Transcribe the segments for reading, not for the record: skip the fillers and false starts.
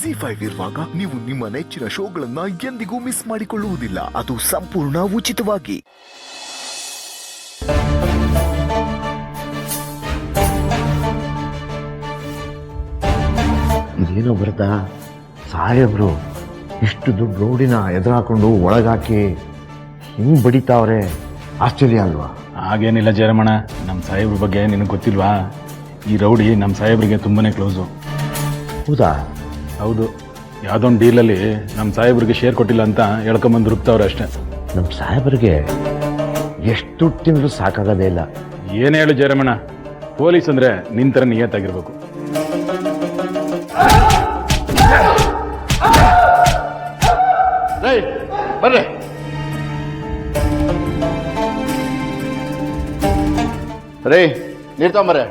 ZEE5 ಇರುವಾಗ ನೀವು ನಿಮ್ಮ ನೆಚ್ಚಿನ ಶೋಗಳನ್ನ ಎಂದಿಗೂ ಮಿಸ್ ಮಾಡಿಕೊಳ್ಳುವುದಿಲ್ಲ. ಅದು ಸಂಪೂರ್ಣ ಉಚಿತವಾಗಿ. ಇದೇನೋ ಬರ್ತಾ ಸಾಹೇಬ್ರು ಇಷ್ಟು ದುಡ್ಡು ರೋಡಿನ ಎದುರಾಕೊಂಡು ಒಳಗಾಕಿ ಹಿಂಗ್ ಬಡಿತಾವ್ರೆ, ಆಶ್ಚರ್ಯ ಅಲ್ವಾ? ಹಾಗೇನಿಲ್ಲ ಜಯರಮಣ, ನಮ್ಮ ಸಾಹೇಬ್ರ ಬಗ್ಗೆ ನಿನಗೆ ಗೊತ್ತಿಲ್ವಾ? ಈ ರೌಡಿ ನಮ್ಮ ಸಾಹೇಬ್ರಿಗೆ ತುಂಬಾನೇ ಕ್ಲೋಸು. ಹೌದಾ? ಹೌದು, ಯಾವುದೊಂದು ಡೀಲಲ್ಲಿ ನಮ್ಮ ಸಾಹೇಬ್ರಿಗೆ ಶೇರ್ ಕೊಟ್ಟಿಲ್ಲ ಅಂತ ಹೇಳ್ಕೊಂಬಂದು ರುಬ್ತವ್ರೆ ಅಷ್ಟೇ. ನಮ್ಮ ಸಾಹೇಬ್ರಿಗೆ ಎಷ್ಟು ದುಡ್ಡು ತಿಂದ್ರು ಸಾಕಾಗೋದೇ ಇಲ್ಲ. ಏನು ಹೇಳು ಜಯರಮಣ, ಪೊಲೀಸ್ ಅಂದ್ರೆ ನಿನ್ ಥರ ನಿಯತ್ತಾಗಿರ್ಬೇಕು. ಬರ್ರಿ. ರೇ, ನೀರ್ ತಗೊಂಬರ್ರಿ.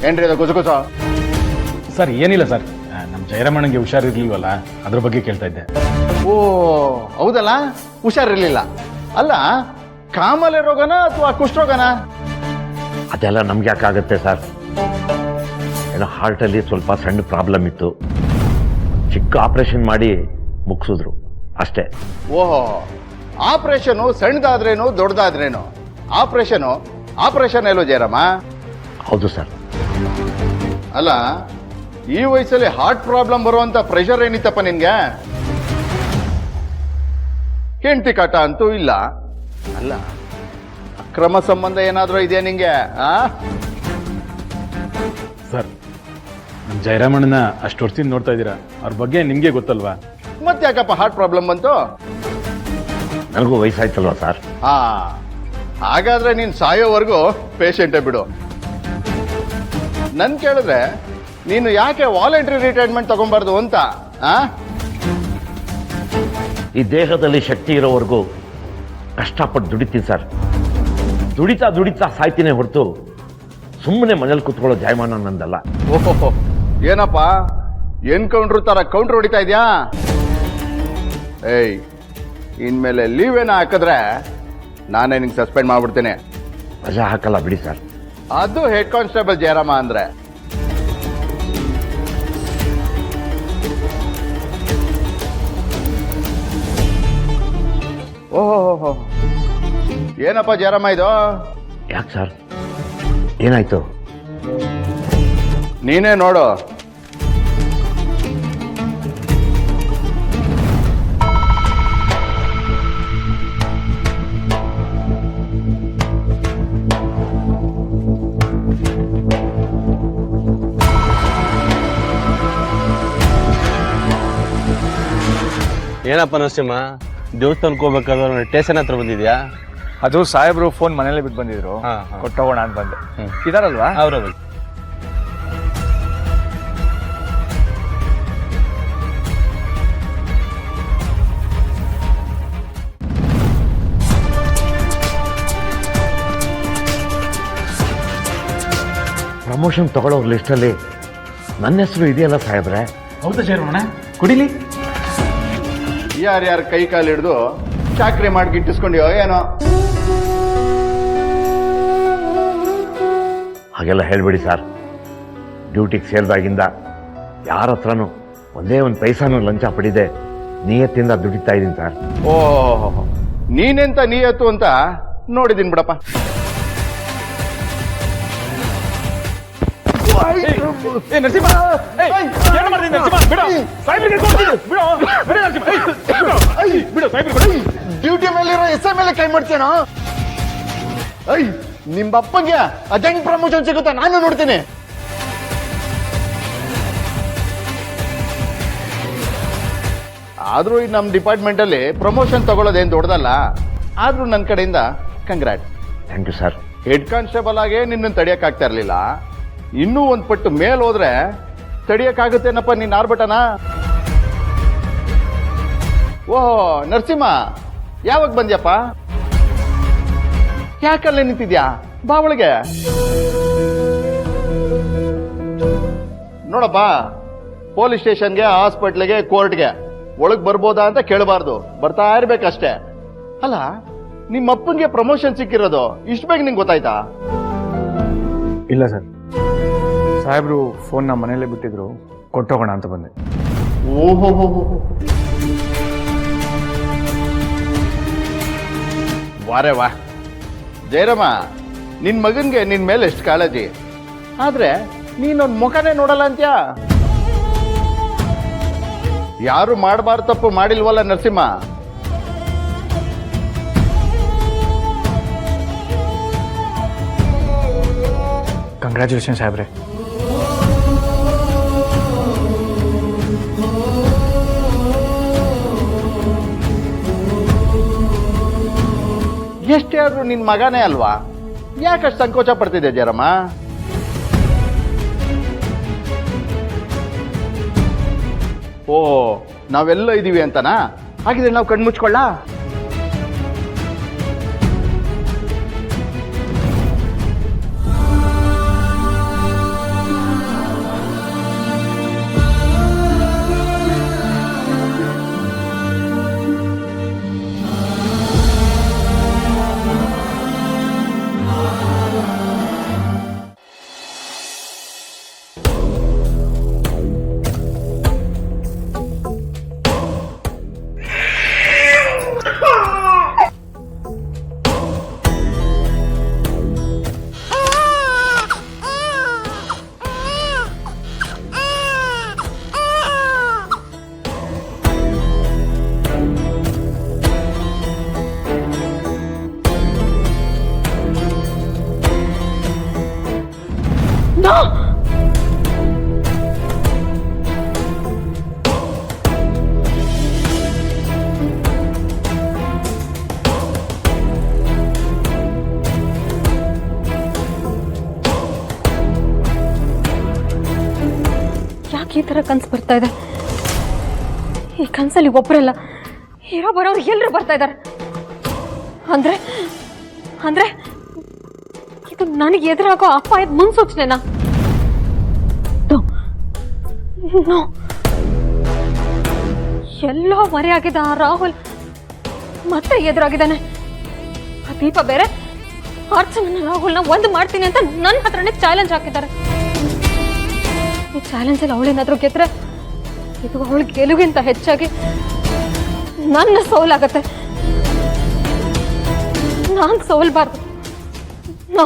ಏನ್ರಿ ಅದು ಗುಸಗುಸ? ಸರ್ ಏನಿಲ್ಲ ಸರ್, ನಮ್ಮ ಜಯರಮಣಂಗೆ ಹುಷಾರಿರ್ಲಿಲ್ವಲ್ಲ, ಅದ್ರ ಬಗ್ಗೆ ಕೇಳ್ತಾ ಇದ್ದೆ. ಓ ಹೌದಲ್ಲ, ಹುಷಾರಿರ್ಲಿಲ್ಲ. ಅಲ್ಲ, ಕಾಮಾಲೆ ರೋಗನ ಅಥವಾ ಕುಷ್ಠರೋಗನ? ಅದೆಲ್ಲ ನಮ್ಗೆ ಯಾಕಾಗತ್ತೆ ಸರ್? ಏನೋ ಹಾರ್ಟಲ್ಲಿ ಸ್ವಲ್ಪ ಸಣ್ಣ ಪ್ರಾಬ್ಲಮ್ ಇತ್ತು, ಚಿಕ್ಕ ಆಪರೇಷನ್ ಮಾಡಿ ಮುಗಿಸಿದ್ರು ಅಷ್ಟೇ. ಓಹೋ, ಆಪರೇಷನು ಸಣ್ಣದಾದ್ರೇನು ದೊಡ್ಡದಾದ್ರೇನು? ಆಪರೇಷನ್ ಎಲ್ಲೋ ಜಯರಾಮ? ಹೌದು ಸರ್. ಅಲ್ಲ, ಈ ವಯಸ್ಸಲ್ಲಿ ಹಾರ್ಟ್ ಪ್ರಾಬ್ಲಮ್ ಬರುವಂತ ಪ್ರೆಷರ್ ಏನಿತ್ತಪ್ಪ ನಿನ್ಗೆ? ಹೆಂಡತಿ ಕಾಟ ಅಂತೂ ಇಲ್ಲ. ಅಲ್ಲ, ಅಕ್ರಮ ಸಂಬಂಧ ಏನಾದ್ರೂ ಇದೆಯಾ ನಿಂಗೆ? ಸರ್, ನಮ್ಮ ಜಯರಾಮಣ್ಣನ ಅಷ್ಟು ವರ್ಷದಿಂದ ನೋಡ್ತಾ ಇದ್ದೀರಾ, ಅವ್ರ ಬಗ್ಗೆ ನಿಮಗೆ ಗೊತ್ತಲ್ವಾ? ಮತ್ತೆ ಯಾಕಪ್ಪ ಹಾರ್ಟ್ ಪ್ರಾಬ್ಲಮ್ ಬಂತು? ನನಗೂ ವಯಸ್ಸಾಯ್ತಲ್ವಾ ಸರ್? ಹಾಗಾದ್ರೆ ನೀನ್ ಸಾಯೋವರೆಗೂ ಪೇಷಂಟೇ ಬಿಡು. ನನ್ ಕೇಳಿದ್ರೆ ನೀನು ಯಾಕೆ ವಾಲಂಟ್ರಿ ರಿಟೈರ್ಮೆಂಟ್ ತಗೊಂಬಾರ್ದು ಅಂತ? ಈ ದೇಹದಲ್ಲಿ ಶಕ್ತಿ ಇರೋವರೆಗೂ ಕಷ್ಟಪಟ್ಟು ದುಡಿತೀನಿ ಸರ್. ದುಡಿತಾ ಸಾಯ್ತೀನಿ ಹೊರತು ಸುಮ್ಮನೆ ಮನೇಲಿ ಕೂತ್ಕೊಳ್ಳೋ ಜಾಯಮಾನ ನಂದಲ್ಲ. ಓಹೋ, ಏನಪ್ಪ ಎನ್ಕೌಂಟ್ರು ತರ ಕೌಂಟ್ರ್ ಹೊಡಿತಾ ಇದ್ಯಾ? ಏಯ್, ಇನ್ಮೇಲೆ ಲೀವ್ ಏನೋ ಹಾಕಿದ್ರೆ ನಾನೇ ನಿಂಗೆ ಸಸ್ಪೆಂಡ್ ಮಾಡ್ಬಿಡ್ತೇನೆ. ರಜಾ ಹಾಕಲ್ಲ ಬಿಡಿ ಸರ್. ಅದು ಹೆಡ್ ಕಾನ್ಸ್ಟೇಬಲ್ ಜಯರಾಮ ಅಂದ್ರೆ. ಓಹೋ, ಏನಪ್ಪ ಜಯರಾಮ ಇದು? ಯಾಕೆ ಸರ್, ಏನಾಯ್ತು? ನೀನೇ ನೋಡು. ಏನಪ್ಪ ನರಸಿಂಹ, ದೇವಸ್ಥಾನಕ್ಕೆ ಹೋಗ್ಬೇಕಾದ್ರೆ ಸ್ಟೇಷನ್ ಹತ್ರ ಬಂದಿದ್ಯಾ? ಅದು ಸಾಹೇಬ್ರು ಫೋನ್ ಮನೇಲಿ ಬಿಟ್ಟು ಬಂದಿದ್ರು, ಕೊಟ್ಟೋಗೋಣ ಅಂತ ಬಂದೆ. ಇದಾರಲ್ವಾ? ಅವ್ರವ್ರು ಪ್ರಮೋಷನ್ ತಗೊಳ್ಳೋ ಲಿಸ್ಟಲ್ಲಿ ನನ್ನ ಹೆಸರು ಇದೆಯಲ್ಲ ಸಾಹೇಬ್ರೆ? ಹೌದಾ ಜಯರಮಣ? ಕುಡಿಲಿ. ಯಾರ್ಯಾರ ಕೈ ಕಾಲು ಹಿಡಿದು ಚಾಕ್ರಿ ಮಾಡಿ ಗಿಟ್ಟಿಸ್ಕೊಂಡಿಯೋ ಏನೋ? ಹಾಗೆಲ್ಲ ಹೇಳ್ಬೇಡಿ ಸರ್. ಡ್ಯೂಟಿಗೆ ಸೇರಿದಾಗಿಂದ ಯಾರ ಹತ್ರನೂ ಒಂದೇ ಒಂದು ಪೈಸಾನು ಲಂಚ ಪಡಿದೆ ನಿಯತ್ತಿಂದ ದುಡಿತಾ ಇದ್ದೀನಿ ಸರ್. ಓಹೋ, ನೀನೆಂತ ನೀಯತ್ತು ಅಂತ ನೋಡಿದೀನಿ ಬಿಡಪ್ಪ. ಡ್ಯೂಟಿ ಮೇಲಿರೋ ಎಸ್ ಮೇಲೆ ಕೈ ಮಾಡ್ತೇನೋ? ನಿಮ್ಮಪ್ಪಗೆ ಅರ್ಜೆಂಟ್ ಪ್ರಮೋಷನ್ ಸಿಗುತ್ತಾ? ನಾನು ನೋಡ್ತೀನಿ. ಆದ್ರೂ ಈ ನಮ್ಮ ಡಿಪಾರ್ಟ್ಮೆಂಟ್ ಅಲ್ಲಿ ಪ್ರಮೋಷನ್ ತಗೊಳ್ಳೋದೇನು ದೊಡ್ಡದಲ್ಲ. ಆದ್ರೂ ನನ್ನ ಕಡೆಯಿಂದ congrats. Thank you sir. Head constable ಆಗಿ ನಿನ್ನನ್ನು ತಡಿಯಕ್ಕಾಗ್ತಾ ಇರ್ಲಿಲ್ಲ, ಇನ್ನೂ ಒಂದು ಪಟ್ಟು ಮೇಲ್ ಹೋದ್ರೆ ತಡಿಯಕ್ಕಾಗುತ್ತೇನಪ್ಪ ನಿನ್ನ ಆರ್ಭಟನ? ಓಹೋ ನರಸಿಂಹ, ಯಾವಾಗ ಬಂದ್ಯಪ್ಪ? ಯಾಕಲ್ಲೇ ನಿಂತಿದ್ಯಾ? ಬಾ ಒಳಗೆ. ನೋಡಪ್ಪ, ಪೊಲೀಸ್ ಸ್ಟೇಷನ್ಗೆ, ಹಾಸ್ಪಿಟ್ಲಿಗೆ, ಕೋರ್ಟ್ಗೆ ಒಳಗ್ ಬರ್ಬೋದಾ ಅಂತ ಕೇಳಬಾರ್ದು, ಬರ್ತಾ ಇರ್ಬೇಕಷ್ಟೇ. ಅಲ್ಲ, ನಿಮ್ಮ ಅಪ್ಪಂಗೆ ಪ್ರಮೋಷನ್ ಸಿಕ್ಕಿರೋದು ಇಷ್ಟು ಬೇಗ ನಿಂಗೆ ಗೊತ್ತಾಯ್ತಾ? ಇಲ್ಲ ಸರ್, ಸಾಹೇಬ್ರು ಫೋನ್ನ ಮನೇಲೇ ಬಿಟ್ಟಿದ್ರು, ಕೊಟ್ಟೋಗೋಣ ಅಂತ ಬಂದೆ. ಓಹೋ, ವಾರೇ ವಾ ಜಯರಾಮ, ನಿನ್ ಮಗನ್ಗೆ ನಿನ್ ಮೇಲೆ ಎಷ್ಟು ಕಾಳಜಿ, ಆದ್ರೆ ನೀನೊಂದ್ ಮುಖನೇ ನೋಡಲ್ಲ ಅಂತ್ಯ. ಯಾರು ಮಾಡಬಾರ್ದು ತಪ್ಪು ಮಾಡಿಲ್ವಲ್ಲ ನರಸಿಂಹ. ಕಂಗ್ರ್ಯಾಚುಲೇಷನ್ ಸಾಹೇಬ್ರೆ. ಎಷ್ಟೇ ಆದ್ರೂ ನಿನ್ ಮಗನೇ ಅಲ್ವಾ, ಯಾಕಷ್ಟು ಸಂಕೋಚ ಪಡ್ತಿದ್ದೆ ಜಯರಾಮ? ಓ, ನಾವೆಲ್ಲ ಇದೀವಿ ಅಂತನಾ? ಹಾಗಿದ್ರೆ ನಾವು ಕಣ್ಮುಚ್ಕೊಳ್ಳ? ಯಾಕೆ ಈ ಥರ ಕನ್ಸು ಬರ್ತಾ ಇದೆ? ಈ ಕನ್ಸಲ್ಲಿ ಒಬ್ಬರಲ್ಲ, ಇರೋ ಬರೋರು ಎಲ್ಲರೂ ಬರ್ತಾ ಇದ್ದಾರೆ. ಅಂದ್ರೆ ಅಂದ್ರೆ ಇದು ನನಗೆ ಎದುರಾಗೋ ಅಪಾಯದ ಮುನ್ಸೂಚನೆನಾ? ಎಲ್ಲೋ ಮರೆಯಾಗಿದ್ದ ಆ ರಾಹುಲ್ ಮತ್ತೆ ಎದುರಾಗಿದ್ದಾನೆ. ಆ ದೀಪ ಬೇರೆ ಅರ್ಚನ ರಾಹುಲ್ನ ಒಂದು ಮಾಡ್ತೀನಿ ಅಂತ ನನ್ನ ಹತ್ರನೇ ಚಾಲೆಂಜ್ ಹಾಕಿದ್ದಾರೆ. ಈ ಚಾಲೆಂಜಲ್ಲಿ ಅವಳೇನಾದ್ರೂ ಗೆದ್ರೆ ಇದು ಅವಳ ಗೆಲುವಿಗಿಂತ ಹೆಚ್ಚಾಗಿ ನನ್ನ ಸೋಲಾಗತ್ತೆ. ನಾನು ಸೋಲ್ಬಾರ್ದು. ನೋ,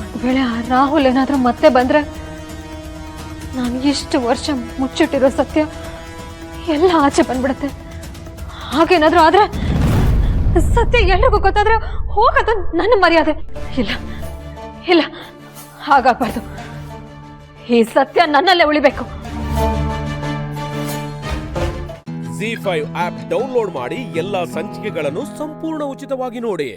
ಒಂದು ವೇಳೆ ಆ ರಾಹುಲ್ ಏನಾದ್ರೂ ಮತ್ತೆ ಬಂದ್ರೆ ನಾನು ಇಷ್ಟು ವರ್ಷ ಮುಚ್ಚಿಟ್ಟಿರೋ ಸತ್ಯ ಎಲ್ಲ ಆಚೆ ಬಂದ್ಬಿಡುತ್ತೆ. ಹಾಗೇನಾದ್ರೂ ಆದ್ರೆ, ಸತ್ಯ ಎಲ್ರಿಗೂ ಗೊತ್ತಾದ್ರೆ ಹೋಗೋದು ನನ್ನ ಮರ್ಯಾದೆ. ಇಲ್ಲ ಇಲ್ಲ, ಹಾಗಾಗಬಾರ್ದು. ಈ ಸತ್ಯ ನನ್ನಲ್ಲೇ ಉಳಿಬೇಕು. ZEE5 ಆಪ್ ಡೌನ್ಲೋಡ್ ಮಾಡಿ ಎಲ್ಲಾ ಸಂಚಿಕೆಗಳನ್ನು ಸಂಪೂರ್ಣ ಉಚಿತವಾಗಿ ನೋಡಿ.